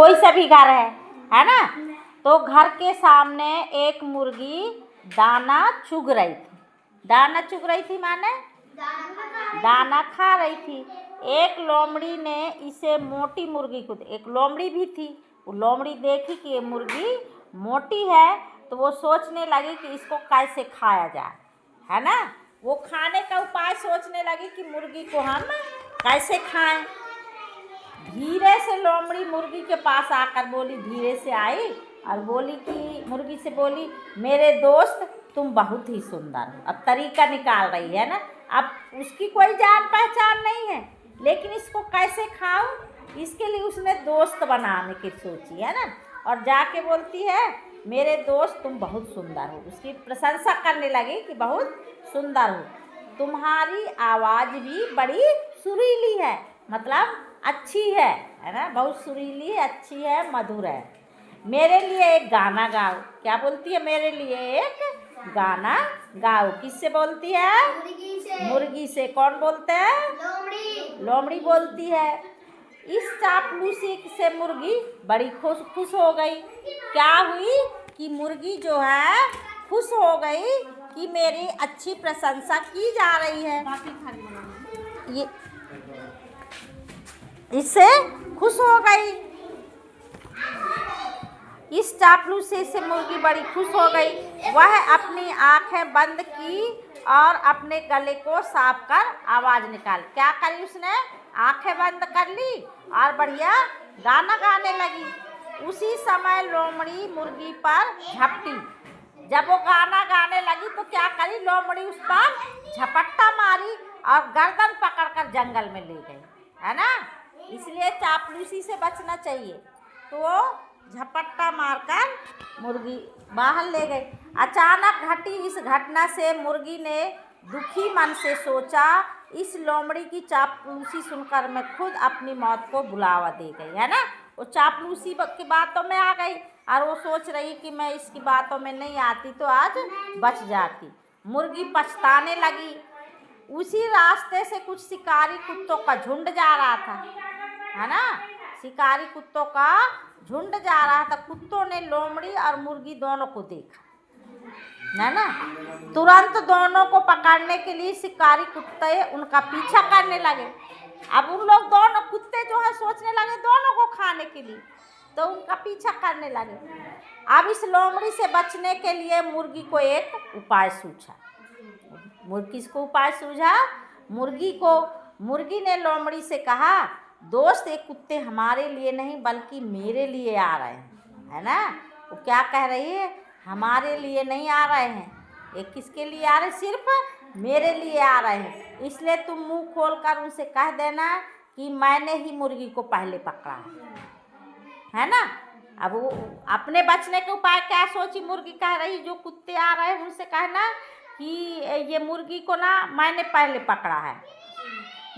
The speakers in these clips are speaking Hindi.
कोई सा भी घर है ना। तो घर के सामने एक मुर्गी दाना चुग रही थी। दाना चुग रही थी माने दाना खा रही थी। एक लोमड़ी ने इसे मोटी मुर्गी को, एक लोमड़ी भी थी, वो लोमड़ी देखी कि ये मुर्गी मोटी है तो वो सोचने लगी कि इसको कैसे खाया जाए, है ना। वो खाने का उपाय सोचने लगी कि मुर्गी को हम कैसे खाएं। धीरे से लोमड़ी मुर्गी के पास आकर बोली, धीरे से आई और बोली कि मुर्गी से बोली, मेरे दोस्त तुम बहुत ही सुंदर हो। अब तरीका निकाल रही है ना। अब उसकी कोई जान पहचान नहीं है, लेकिन इसको कैसे खाऊं इसके लिए उसने दोस्त बनाने की सोची, है ना। और जाके बोलती है, मेरे दोस्त तुम बहुत सुंदर हो। उसकी प्रशंसा करने लगी कि बहुत सुंदर हो, तुम्हारी आवाज़ भी बड़ी सुरीली है, मतलब अच्छी है ना, बहुत सुरीली अच्छी है, मधुर है। मेरे लिए एक गाना गाओ। क्या बोलती है, मेरे लिए एक गाना गाओ। किससे बोलती है? मुर्गी से। कौन बोलते हैं? लोमड़ी बोलती है। इस चापलूसी से मुर्गी बड़ी खुश हो गई। क्या हुई कि मुर्गी जो है खुश हो गई कि मेरी अच्छी प्रशंसा की जा रही है। ये इससे खुश हो गई। इस चापलूसी से मुर्गी बड़ी खुश हो गई। वह अपनी आंखें बंद की और अपने गले को साफ कर आवाज़ निकाल। क्या करी उसने? आंखें बंद कर ली और बढ़िया गाना गाने लगी। उसी समय लोमड़ी मुर्गी पर झपटी। जब वो गाना गाने लगी तो क्या करी, लोमड़ी उस पर झपट्टा मारी और गर्दन पकड़कर जंगल में ले गई, है ना। इसलिए चापलूसी से बचना चाहिए। तो वो झपट्टा मारकर मुर्गी बाहर ले गई। अचानक घटी इस घटना से मुर्गी ने दुखी मन से सोचा, इस लोमड़ी की चापलूसी सुनकर मैं खुद अपनी मौत को बुलावा दे गई, है ना। वो चापलूसी की बातों में आ गई और वो सोच रही कि मैं इसकी बातों में नहीं आती तो आज बच जाती। मुर्गी पछताने लगी। उसी रास्ते से कुछ शिकारी कुत्तों का झुंड जा रहा था, है ना। शिकारी कुत्तों का झुंड जा रहा था। कुत्तों ने लोमड़ी और मुर्गी दोनों को देखा, है ना। तुरंत दोनों को पकड़ने के लिए शिकारी कुत्ते उनका पीछा करने लगे। अब उन लोग दोनों कुत्ते जो है सोचने लगे दोनों को खाने के लिए, तो उनका पीछा करने लगे। अब इस लोमड़ी से बचने के लिए मुर्गी को एक उपाय सूझा। मुर्गी को उपाय सूझा। मुर्गी ने लोमड़ी से कहा, दोस्त ये कुत्ते हमारे लिए नहीं बल्कि मेरे लिए आ रहे हैं, है ना। वो क्या कह रही है, हमारे लिए नहीं आ रहे हैं, ये किसके लिए आ रहे हैं, सिर्फ मेरे लिए आ रहे हैं। इसलिए तुम मुंह खोलकर उनसे कह देना कि मैंने ही मुर्गी को पहले पकड़ा है ना। अब वो अपने बचने के उपाय क्या सोची, मुर्गी कह रही जो कुत्ते आ रहे हैं उनसे कहना कि ये मुर्गी को ना मैंने पहले पकड़ा है,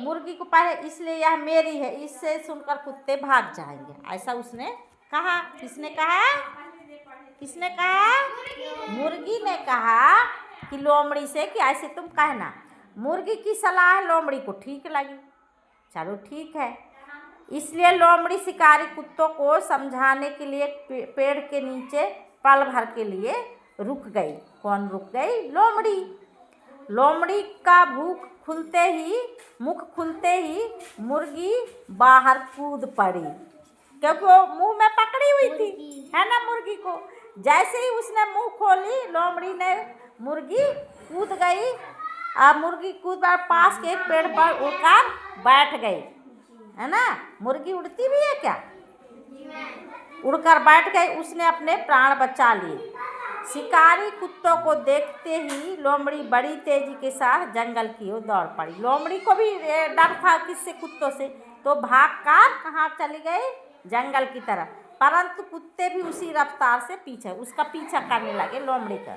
मुर्गी को पहले, इसलिए यह मेरी है। इससे सुनकर कुत्ते भाग जाएंगे, ऐसा उसने कहा। किसने कहा? किसने कहा? मुर्गी ने कहा कि लोमड़ी से कि ऐसे तुम कहना। मुर्गी की सलाह लोमड़ी को ठीक लगी। चलो ठीक है। इसलिए लोमड़ी शिकारी कुत्तों को समझाने के लिए पेड़ के नीचे पल भर के लिए रुक गई। कौन रुक गई? लोमड़ी। लोमड़ी का मुख खुलते ही मुर्गी बाहर कूद पड़ी, क्योंकि वो मुंह में पकड़ी हुई थी, है ना मुर्गी को। जैसे ही उसने मुंह खोली लोमड़ी ने, मुर्गी कूद गई और मुर्गी कूद पास के एक पेड़ पर उड़कर बैठ गई, है ना। मुर्गी उड़ती भी है क्या? उड़कर बैठ गई। उसने अपने प्राण बचा लिए। शिकारी कुत्तों को देखते ही लोमड़ी बड़ी तेजी के साथ जंगल की ओर दौड़ पड़ी। लोमड़ी को भी डर था किससे? कुत्तों से। तो भागकर कहाँ चली गई? जंगल की तरफ। परंतु कुत्ते भी उसी रफ्तार से उसका पीछा करने लगे लोमड़ी का।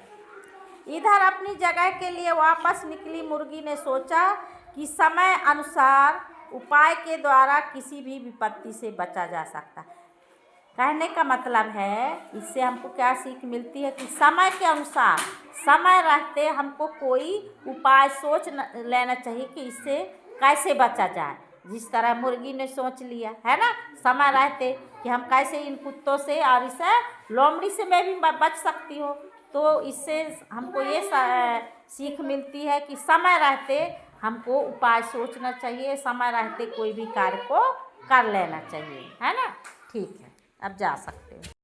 इधर अपनी जगह के लिए वापस निकली मुर्गी ने सोचा कि समय अनुसार उपाय के द्वारा किसी भी विपत्ति से बचा जा सकता। कहने का मतलब है, इससे हमको क्या सीख मिलती है कि समय के अनुसार, समय रहते हमको कोई उपाय सोच लेना चाहिए कि इससे कैसे बचा जाए। जिस तरह मुर्गी ने सोच लिया, है ना, समय रहते कि हम कैसे इन कुत्तों से और इसे लोमड़ी से मैं भी बच सकती हूँ। तो इससे हमको ये सीख मिलती है कि समय रहते हमको उपाय सोचना चाहिए, समय रहते कोई भी कार्य को कर लेना चाहिए, है ना। ठीक है, अब जा सकते हो।